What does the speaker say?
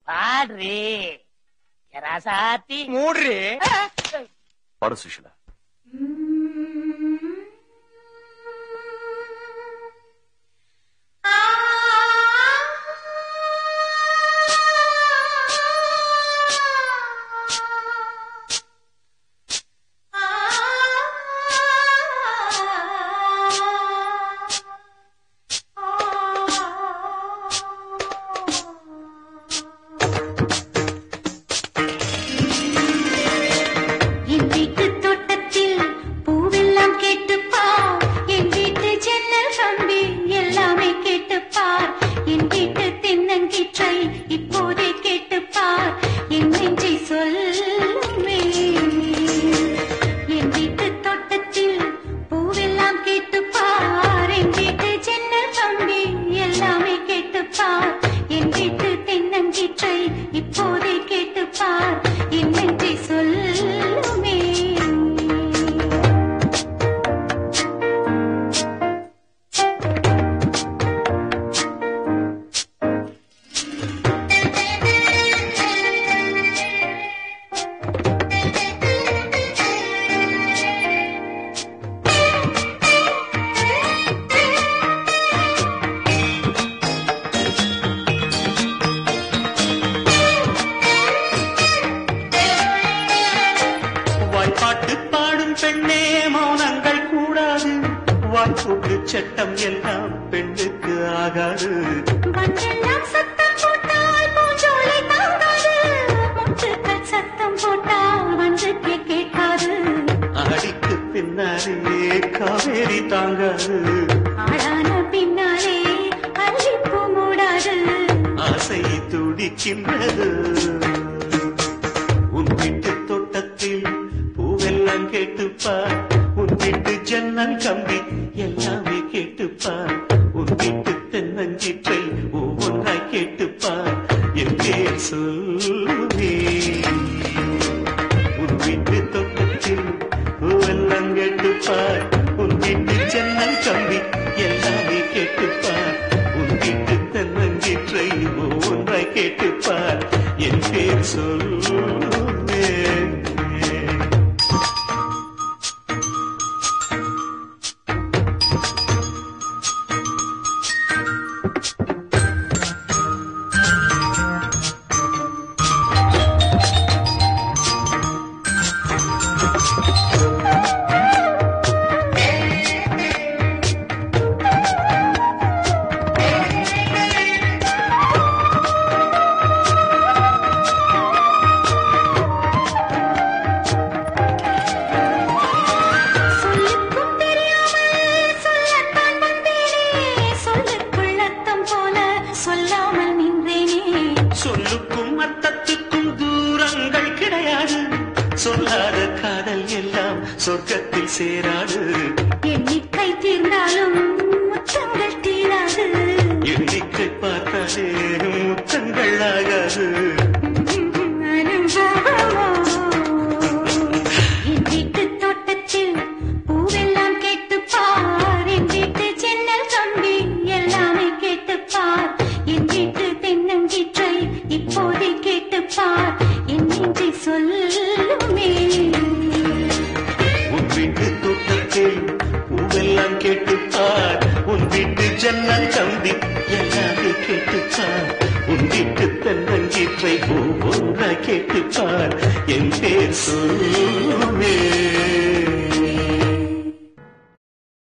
பாடுறே ராசாத்தி மூடுறே பாடு சுஷிலா. சட்டம் எல்லாம் பெண்ணுக்கு ஆகாது. சத்தம் போட்டால் வந்து கேட்காது. அடிக்கு பின்னாலே காவேரி தாங்காது. ஆளான பின்னாலே அள்ளிப்பு மூடாது. ஆசை துடிக்கின்றது. உன் வீட்டு தோட்டத்தில் பூவெல்லாம் கேட்டுப்பார். உன் வீட்டு ஜன்னல் கம்பி எல்லாமே கேட்டுப்பார். உன் வீட்டு தென்னஞ்சிற்றை ஒவ்வொன்றாய் கேட்டுப்பார். என் பேர் சொல்லுவே. உன் வீட்டு தோட்டத்தில் பூவெல்லாம் கேட்டுப்பார். உன் வீட்டு ஜன்னல் கம்பி எல்லாமே கேட்டுப்பார். உன் வீட்டு தென்னஞ்சிற்றை ஒவ்வொன்றாய் கேட்டுப்பார். என் பேர் சொல்லுவே. சொல்லுக்கும் அர்த்தத்துக்கும் தூரங்கள் கிடையாது. சொல்லாத காதல் எல்லாம் சொர்க்கத்தில் சேராது. எண்ணிக்கை தீர்ந்தாலும் முத்தங்கள் தீராது. எண்ணிக்கை பார்த்தாலே முத்தங்கள் ஆகாது. என் வீட்டு தோட்டத்தில் பூவெல்லாம் கேட்டுப்பார். என் வீட்டு ஜன்னல் கம்பி எல்லாமே கேட்டுப்பார். என் வீட்டு தென்னங்கீற்றை இப்போதே கேட்டுப்பார். என் நெஞ்சை சொல்லுமே. உன் வீட்டு தோட்டத்தில் பூவெல்லாம் கேட்டுப்பார். உன் வீட்டு ஜன்னல் கம்பி எல்லாமே கேட்டுப்பார். உன் வீட்டு தென்னங்கீற்றை ஒவ்வொன்றாய் கேட்டுப்பார். என் பேர் சொல்லு.